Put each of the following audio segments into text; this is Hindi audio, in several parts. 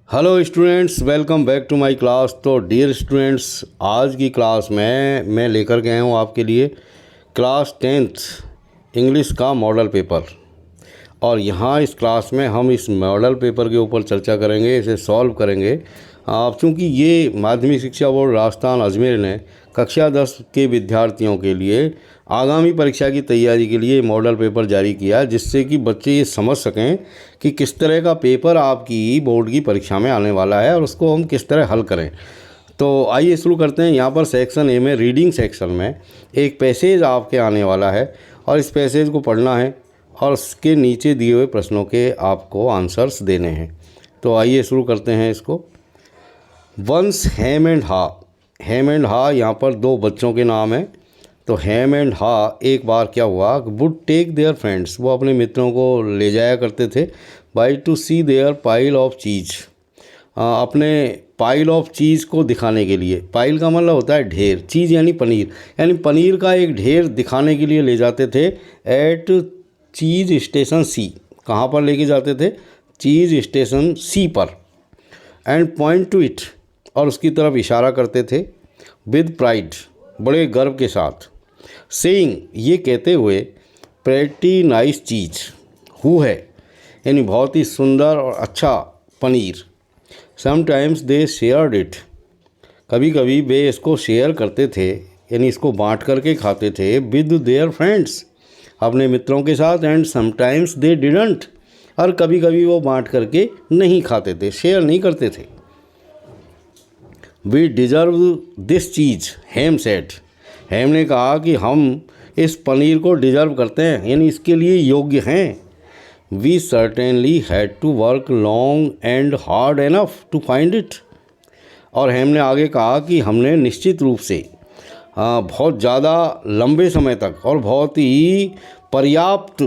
Hello students, welcome back to my class. तो डियर स्टूडेंट्स, आज की क्लास में मैं लेकर के आया हूँ आपके लिए क्लास 10th इंग्लिश का मॉडल पेपर। और यहाँ इस क्लास में हम इस मॉडल पेपर के ऊपर चर्चा करेंगे, इसे सॉल्व करेंगे। आप चूँकि ये माध्यमिक शिक्षा बोर्ड राजस्थान अजमेर ने कक्षा 10 के विद्यार्थियों के लिए आगामी परीक्षा की तैयारी के लिए मॉडल पेपर जारी किया, जिससे कि बच्चे ये समझ सकें कि किस तरह का पेपर आपकी बोर्ड की परीक्षा में आने वाला है और उसको हम किस तरह हल करें। तो आइए शुरू करते हैं। यहाँ पर सेक्शन ए में रीडिंग सेक्शन में एक पैसेज आपके आने वाला है और इस पैसेज को पढ़ना है और उसके नीचे दिए हुए प्रश्नों के आपको आंसर्स देने हैं। तो आइए शुरू करते हैं इसको। वंस हैम एंड हा। हैम एंड हा यहाँ पर दो बच्चों के नाम हैं। तो हैम एंड हा एक बार क्या हुआ, वुड टेक देयर फ्रेंड्स, वो अपने मित्रों को ले जाया करते थे, by to see their pile of cheese, अपने पाइल ऑफ चीज़ को दिखाने के लिए। पाइल का मतलब होता है ढेर, चीज़ यानी पनीर, यानी पनीर का एक ढेर दिखाने के लिए ले जाते थे। एट चीज़ स्टेशन सी, कहाँ पर लेके जाते थे? चीज़ स्टेशन सी पर। एंड पॉइंट टू इट, और उसकी तरफ इशारा करते थे। विद प्राइड, बड़े गर्व के साथ। सेइंग, ये कहते हुए, प्रेटी नाइस चीज़, हु है यानी बहुत ही सुंदर और अच्छा paneer. Sometimes they shared it, कभी कभी वे इसको शेयर करते थे, यानी इसको बांट करके खाते थे। विद देयर फ्रेंड्स, अपने मित्रों के साथ। एंड समटाइम्स दे डिडंट, और कभी कभी वो बांट करके नहीं खाते थे, शेयर नहीं करते थे। We deserve this cheese, Hem said, Hem ने कहा कि हम इस पनीर को डिज़र्व करते हैं, यानी इसके लिए योग्य हैं। We certainly had to work long and hard enough to find it, और हैम ने आगे कहा कि हमने निश्चित रूप से बहुत ज़्यादा लंबे समय तक और बहुत ही पर्याप्त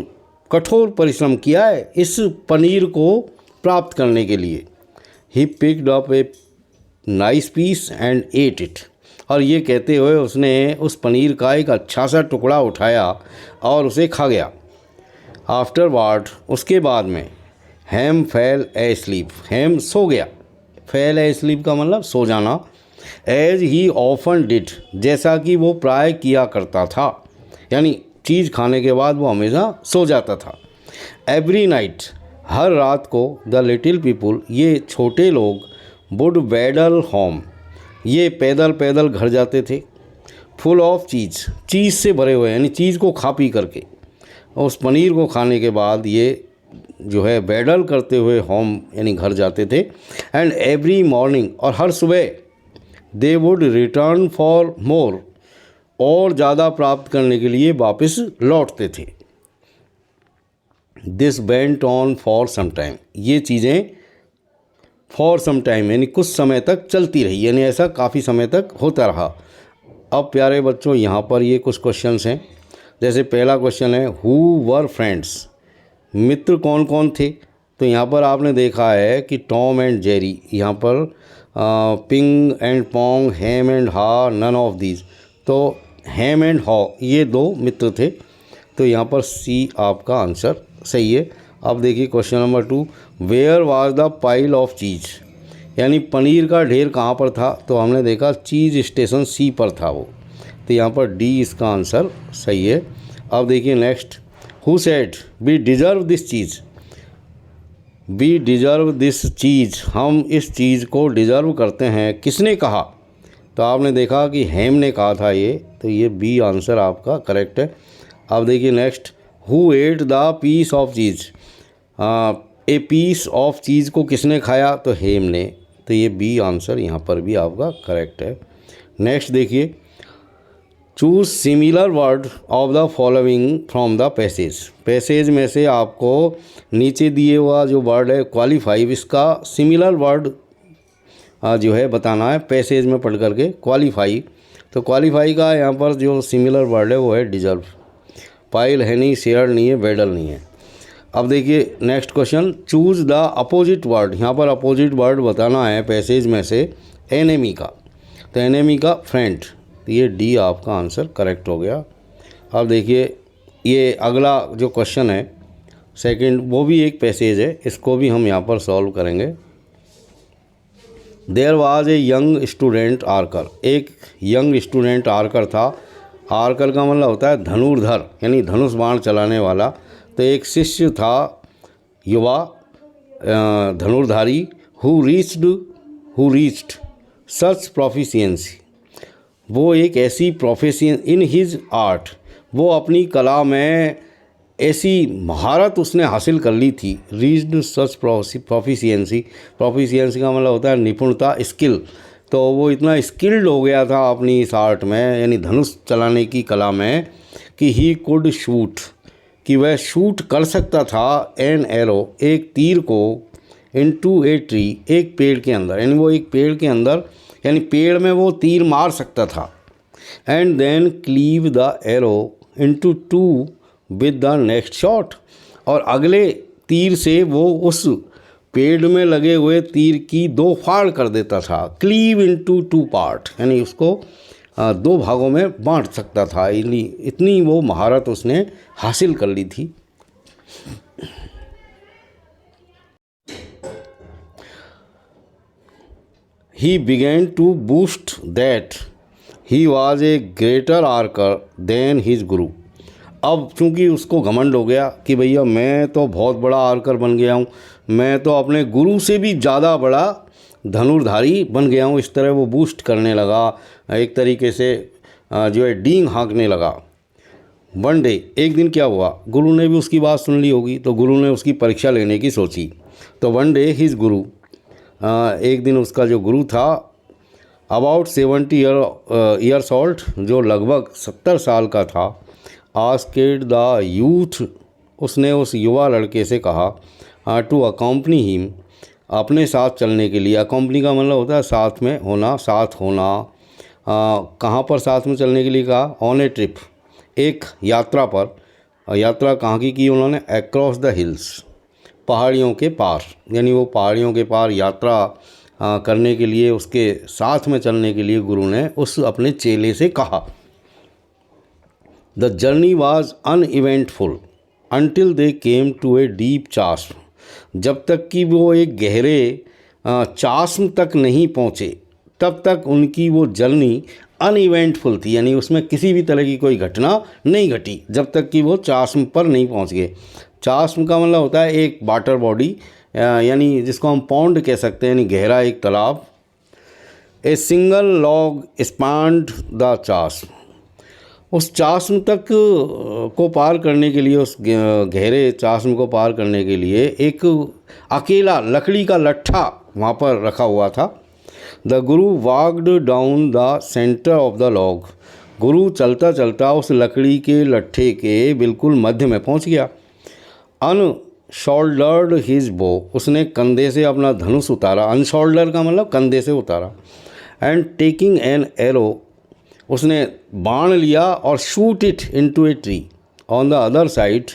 कठोर परिश्रम किया है इस पनीर को प्राप्त करने के लिए। He picked up a nice piece and ate it, और ये कहते हुए उसने उस पनीर का एक अच्छा सा टुकड़ा उठाया और उसे खा गया। आफ्टरवार्ड, उसके बाद में, हैम फेल ए स्लीप, हैम सो गया। फेल ए स्लीप का मतलब सो जाना। एज ही ऑफन डिड, जैसा कि वो प्राय किया करता था, यानी चीज़ खाने के बाद वो हमेशा सो जाता था। एवरी नाइट, हर रात को, द लिटिल पीपुल, ये छोटे लोग, वुड वैडल होम, ये पैदल पैदल घर जाते थे। फुल ऑफ चीज़, चीज़ से भरे हुए, यानी चीज़ को खा पी करके, उस पनीर को खाने के बाद ये जो है वैडल करते हुए होम यानी घर जाते थे। एंड एवरी मॉर्निंग, और हर सुबह, they would return for more, और ज़्यादा प्राप्त करने के लिए वापस लौटते थे। This went on for some time, ये चीज़ें फॉर सम टाइम यानी कुछ समय तक चलती रही, यानी ऐसा काफ़ी समय तक होता रहा। अब प्यारे बच्चों, यहाँ पर ये कुछ क्वेश्चंस हैं। जैसे पहला क्वेश्चन है, हु वर फ्रेंड्स, मित्र कौन कौन थे? तो यहाँ पर आपने देखा है कि टॉम एंड जेरी, यहाँ पर ping and Pong, ham and हा, नन ऑफ दीज। तो हैम एंड हॉ, ये दो मित्र थे। तो यहाँ पर सी आपका आंसर सही है। अब देखिए question number 2, where was the pile of cheese, यानी पनीर का ढेर कहाँ पर था? तो हमने देखा चीज़ स्टेशन सी पर था वो। तो यहाँ पर डी इसका आंसर सही है। अब देखिए next, who said we deserve this cheese, we deserve this cheese, हम इस चीज़ को डिज़र्व करते हैं, किसने कहा? तो आपने देखा कि हैम ने कहा था ये, तो ये बी आंसर आपका करेक्ट है। अब देखिए next, who ate the piece of cheese, a piece of cheese को किसने खाया? तो हेम ने। तो ये बी आंसर यहाँ पर भी आपका करेक्ट है। नेक्स्ट देखिए, choose similar word of the following from the passage, passage में से आपको नीचे दिए हुआ जो वर्ड है क्वालिफाई, इसका सिमिलर वर्ड जो है बताना है पैसेज में पढ़ करके। क्वालिफाई, तो क्वालिफाई का यहाँ पर जो सिमिलर वर्ड है वो है डिजर्व। पाइल है नहीं, शेयर नहीं है, वेडल नहीं है। अब देखिए next question, choose the opposite word, यहाँ पर अपोजिट वर्ड बताना है पैसेज में से एनेमी का। तो एनेमी का फ्रेंड, तो ये डी आपका आंसर करेक्ट हो गया। अब देखिए ये अगला जो क्वेश्चन है सेकंड, वो भी एक पैसेज है, इसको भी हम यहाँ पर सॉल्व करेंगे। There was a young student archer, एक यंग स्टूडेंट आर्कर था। आर्कर का मतलब होता है धनुर्धर, यानी धनुष बाण चलाने वाला। तो एक शिष्य था, युवा धनुर्धारी, हु रीच्ड सच प्रोफिशिएंसी, वो एक ऐसी प्रोफेशन इन हिज आर्ट, वो अपनी कला में ऐसी महारत उसने हासिल कर ली थी। रीच्ड सच प्रोफिशिएंसी, प्रोफिशिएंसी का मतलब होता है निपुणता, स्किल। तो वो इतना स्किल्ड हो गया था अपनी इस आर्ट में, यानी धनुष चलाने की कला में, कि ही कुड शूट, कि वह शूट कर सकता था एन एरो, एक तीर को, इनटू ए ट्री, एक पेड़ के अंदर, यानी वो एक पेड़ के अंदर, यानी पेड़ में वो तीर मार सकता था। And then cleave the arrow into two with the next shot, और अगले तीर से वो उस पेड़ में लगे हुए तीर की दो फाड़ कर देता था। क्लीव इनटू टू पार्ट, यानी उसको दो भागों में बांट सकता था। इतनी वो महारत उसने हासिल कर ली थी। He began to boast that he was a greater archer than his guru. अब चूंकि उसको घमंड हो गया कि भैया मैं तो बहुत बड़ा आर्कर बन गया हूँ, मैं तो अपने गुरु से भी ज़्यादा बड़ा धनुर्धारी बन गया हूँ, इस तरह वो बूस्ट करने लगा, एक तरीके से जो है डींग हाँकने लगा। वन डे, एक दिन क्या हुआ, गुरु ने भी उसकी बात सुन ली होगी, तो गुरु ने उसकी परीक्षा लेने की सोची। तो वन डे हिज गुरु, एक दिन उसका जो गुरु था, अबाउट 70 ईयर्स ओल्ड, जो लगभग 70 साल का था, आस्क्ड द यूथ, उसने उस युवा लड़के से कहा, टू अकम्पनी हिम, अपने साथ चलने के लिए। अकम्पनी का मतलब होता है साथ में होना, साथ होना। कहाँ पर साथ में चलने के लिए कहा, ऑन ए ट्रिप, एक यात्रा पर। यात्रा कहाँ की उन्होंने, अक्रॉस द हिल्स, पहाड़ियों के पार, यानी वो पहाड़ियों के पार यात्रा करने के लिए, उसके साथ में चलने के लिए गुरु ने उस अपने चेले से कहा। The journey was uneventful until they came to a deep chasm, जब तक कि वो एक गहरे चास्म तक नहीं पहुँचे, तब तक उनकी वो जर्नी अनइवेंटफुल थी, यानी उसमें किसी भी तरह की कोई घटना नहीं घटी जब तक कि वो चास्म पर नहीं पहुँच गए। चास्म का मतलब होता है एक वाटर बॉडी, यानी जिसको हम पॉन्ड कह सकते हैं, यानी गहरा एक तालाब। A single log spanned the chasm, उस चास्म तक को पार करने के लिए, उस गहरे चास्म को पार करने के लिए एक अकेला लकड़ी का लट्ठा वहाँ पर रखा हुआ था। The Guru walked down the centre of the log, गुरु चलता चलता उस लकड़ी के लट्ठे के बिल्कुल मध्य में पहुँच गया। अनशोल्डर्ड हिज बो, उसने कंधे से अपना धनुष उतारा। अनशोल्डर का मतलब कंधे से उतारा। एंड टेकिंग एन एरो, उसने बाण लिया और shoot it into a tree on the other side,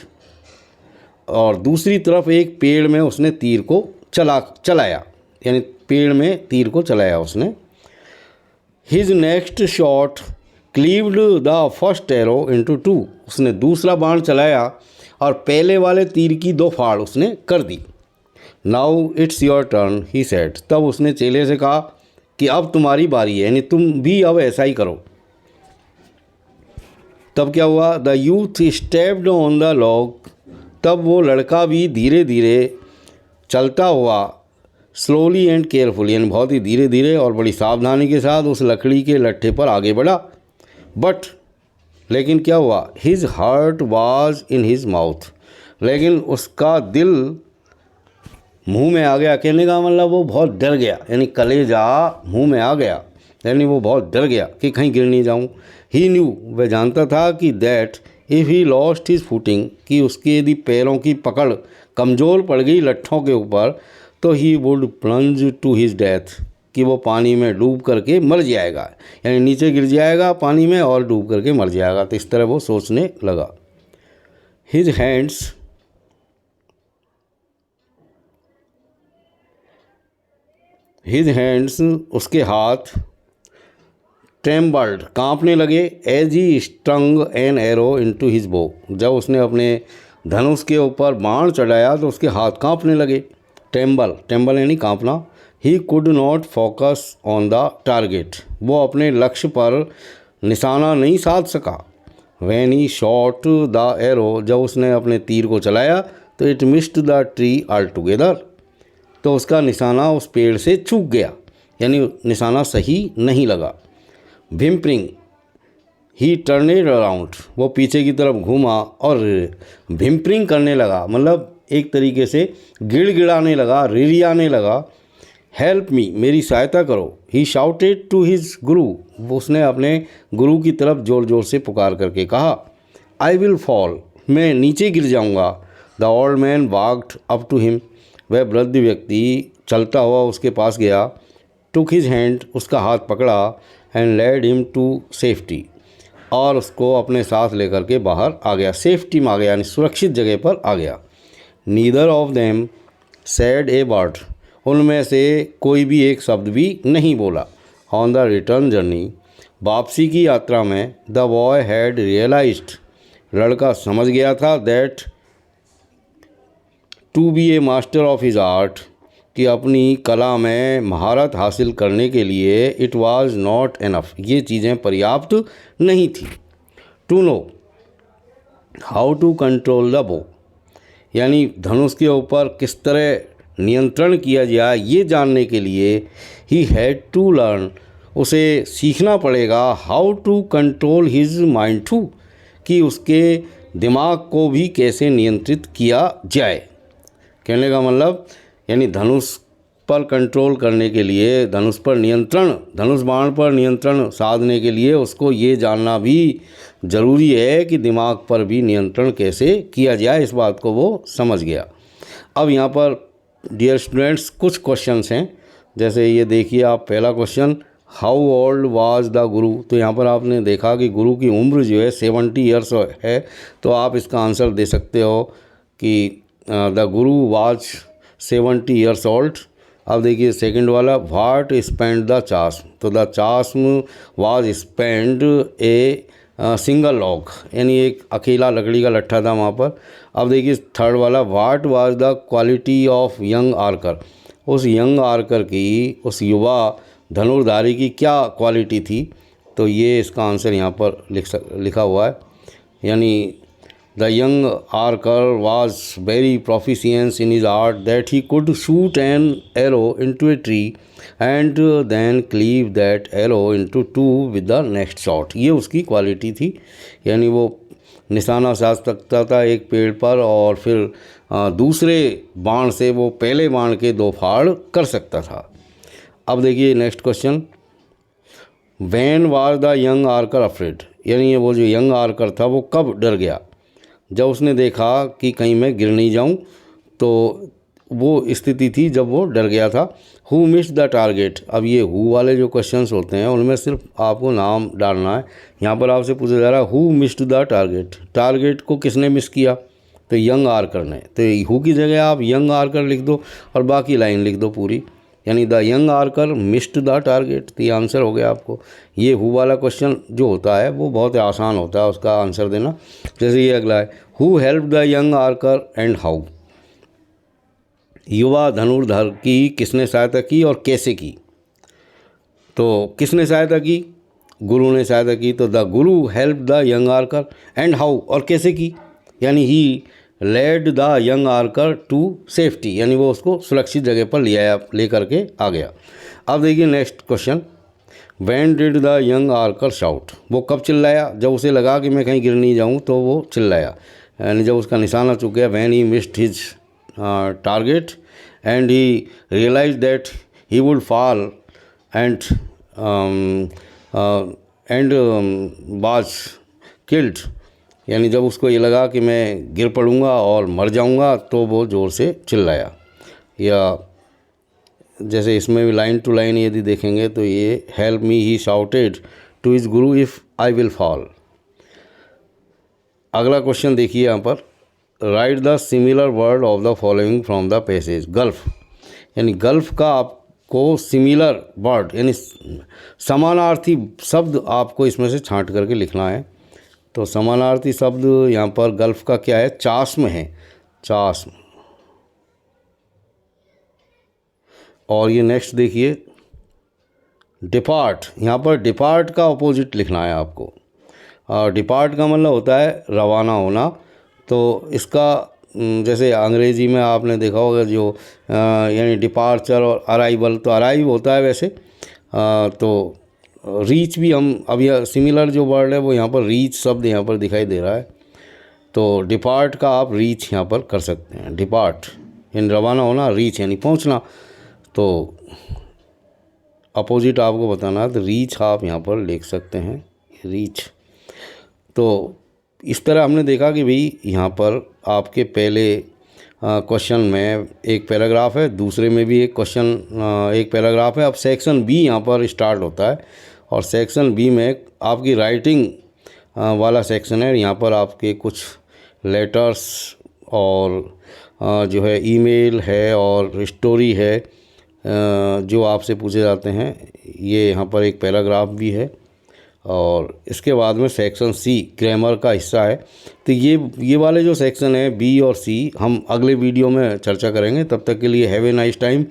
और दूसरी तरफ एक पेड़ में उसने तीर को चलाया, यानी पेड़ में तीर को चलाया उसने। His next shot cleaved the first arrow into to, उसने दूसरा बाण चलाया और पहले वाले तीर की दो फाड़ उसने कर दी। Now it's your turn he said, तब उसने चेले से कहा कि अब तुम्हारी बारी है, यानी तुम भी अब ऐसा ही करो। तब क्या हुआ, the youth stepped on the log, तब वो लड़का भी धीरे धीरे चलता हुआ, स्लोली एंड केयरफुली, यानी बहुत ही धीरे धीरे और बड़ी सावधानी के साथ उस लकड़ी के लट्ठे पर आगे बढ़ा। बट लेकिन क्या हुआ, his heart was in his mouth, लेकिन उसका दिल मुंह में आ गया। कहने का मतलब वो बहुत डर गया, यानी कलेजा मुंह में आ गया, यानी वो बहुत डर गया कि कहीं गिर नहीं जाऊं। ही न्यू, वह जानता था कि that if he lost his footing, कि उसके यदि पैरों की पकड़ कमज़ोर पड़ गई लट्ठों के ऊपर, तो he would plunge to his death, कि वो पानी में डूब करके मर जाएगा, यानी नीचे गिर जाएगा पानी में और डूब करके मर जाएगा। तो इस तरह वो सोचने लगा। हिज हैंड्स, उसके हाथ, ट्रेम्बल्ड, कांपने लगे, as he strung an arrow into his bow, जब उसने अपने धनुष के ऊपर बाण चढ़ाया तो उसके हाथ कांपने लगे। ट्रेम्बल यानी कांपना। He could not focus on the target, वो अपने लक्ष्य पर निशाना नहीं साध सका। When he shot the arrow, जब उसने अपने तीर को चलाया तो it missed the tree all together, तो उसका निशाना उस पेड़ से चूक गया, यानी निशाना सही नहीं लगा। भिम्परिंग, ही टर्नेड अराउंड, वो पीछे की तरफ घूमा और भिम्परिंग करने लगा, मतलब एक तरीके से गिड़गिड़ाने लगा, रिरियाने लगा। हेल्प मी, मेरी सहायता करो। ही शाउटेड टू हिज गुरु, उसने अपने गुरु की तरफ ज़ोर ज़ोर से पुकार करके कहा। आई विल फॉल, मैं नीचे गिर जाऊंगा। The old man walked up to him, वह वृद्ध व्यक्ति चलता हुआ उसके पास गया। टुक हिज हैंड, उसका हाथ पकड़ा। And led him to safety, और उसको अपने साथ लेकर के बाहर आ गया, सेफ्टी में आ गया, यानी सुरक्षित जगह पर आ गया। Neither of them sad a word, उनमें से कोई भी एक शब्द भी नहीं बोला। ऑन द रिटर्न जर्नी, वापसी की यात्रा में, द बॉय हैड रियलाइज्ड, लड़का समझ गया था, that to be a master of his art, कि अपनी कला में महारत हासिल करने के लिए इट वाज नॉट एनफ, ये चीज़ें पर्याप्त नहीं थी। To know how to control the bow, यानी धनुष के ऊपर किस तरह नियंत्रण किया जाए ये जानने के लिए ही हैड टू लर्न, उसे सीखना पड़ेगा। How to control his mind too, कि उसके दिमाग को भी कैसे नियंत्रित किया जाए। कहने का मतलब यानी धनुष पर कंट्रोल करने के लिए, धनुष पर नियंत्रण, धनुष बाण पर नियंत्रण साधने के लिए उसको ये जानना भी ज़रूरी है कि दिमाग पर भी नियंत्रण कैसे किया जाए, इस बात को वो समझ गया। अब यहाँ पर डियर स्टूडेंट्स कुछ क्वेश्चंस हैं, जैसे ये देखिए आप, पहला question, how old was the गुरु, तो यहाँ पर आपने देखा कि गुरु की उम्र जो है 70 ईयर्स है, तो आप इसका आंसर दे सकते हो कि the Guru was 70 years old. अब देखिए सेकंड वाला, व्हाट स्पेंड द चास्म, तो the chasm was spanned a single log, यानी एक अकेला लकड़ी का लट्ठा था वहाँ पर। अब देखिए थर्ड वाला, what was the quality of young archer, उस यंग आर्कर की, उस युवा धनुर्धारी की क्या क्वालिटी थी, तो ये इसका आंसर यहाँ पर लिखा हुआ है, यानी the young archer was very proficient in his art that he could shoot an arrow into a tree and then cleave that arrow into two with the next shot, ये उसकी क्वालिटी थी, यानी वो निशाना साध सकता था एक पेड़ पर और फिर दूसरे बाण से वो पहले बाण के 2 फाड़ कर सकता था। अब देखिए next question, when was the young archer afraid, यानी वो जो यंग आर्कर था वो कब डर गया, जब उसने देखा कि कहीं मैं गिर नहीं जाऊं, तो वो स्थिति थी जब वो डर गया था। हु मिस्ड द टारगेट, अब ये हु वाले जो क्वेश्चंस होते हैं उनमें सिर्फ आपको नाम डालना है। यहाँ पर आपसे पूछा जा रहा है who missed the target, target को किसने मिस किया, तो यंग आर्कर ने, तो हु की जगह आप यंग आर्कर लिख दो और बाकी लाइन लिख दो पूरी, यानी the young archer missed the target, तो ये आंसर हो गया आपको। ये हु वाला क्वेश्चन जो होता है वो बहुत आसान होता है उसका आंसर देना। जैसे ये अगला है, who help the young archer and how, युवा धनुर्धर की किसने सहायता की और कैसे की, तो किसने सहायता की, गुरु ने सहायता की, तो the guru help the young archer and how, और कैसे की, यानी he led the young archer to safety, यानी वो उसको सुरक्षित जगह पर ले करके आ गया। अब देखिए next question, when did the young archer shout, वो कब चिल्लाया, जब उसे लगा कि मैं कहीं गिर नहीं जाऊं तो वो चिल्लाया, यानी जब उसका निशाना चूक गया। When he missed his target and he realise that he would fall and was killed, यानी जब उसको ये लगा कि मैं गिर पड़ूंगा और मर जाऊंगा तो वो ज़ोर से चिल्लाया। या जैसे इसमें भी लाइन टू लाइन यदि देखेंगे तो ये help me he shouted to his guru if I will fall. अगला क्वेश्चन देखिए यहाँ पर, write the similar word of the following from the passage. Gulf, यानी गल्फ का आपको सिमिलर वर्ड यानी समानार्थी शब्द आपको इसमें से छांट करके लिखना है। तो समानार्थी शब्द यहाँ पर गल्फ का क्या है, चास्म है, चास्म। और ये नेक्स्ट देखिए डिपार्ट, यहाँ पर डिपार्ट का अपोजिट लिखना है आपको। डिपार्ट का मतलब होता है रवाना होना। तो इसका जैसे अंग्रेज़ी में आपने देखा होगा जो यानी डिपार्चर और अराइवल, तो अराइव होता है वैसे। तो रीच भी हम अब यह सिमिलर जो वर्ड है वो यहाँ पर रीच शब्द यहाँ पर दिखाई दे रहा है। तो डिपार्ट का आप रीच यहाँ पर कर सकते हैं। डिपार्ट यानी रवाना होना, रीच यानी पहुँचना। तो अपोजिट आपको बताना, तो रीच आप यहाँ पर लिख सकते हैं, रीच। तो इस तरह हमने देखा कि भाई यहाँ पर आपके पहले क्वेश्चन में एक पैराग्राफ है, दूसरे में भी एक क्वेश्चन एक पैराग्राफ है। अब सेक्शन बी यहाँ पर स्टार्ट होता है और सेक्शन बी में आपकी राइटिंग वाला सेक्शन है। यहाँ पर आपके कुछ लेटर्स और जो है ईमेल है और स्टोरी है जो आपसे पूछे जाते हैं। ये यहाँ पर एक पैराग्राफ भी है और इसके बाद में सेक्शन सी ग्रामर का हिस्सा है। तो ये वाले जो सेक्शन है बी और सी हम अगले वीडियो में चर्चा करेंगे। तब तक के लिए have a nice time.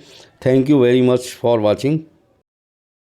Thank you very much for watching.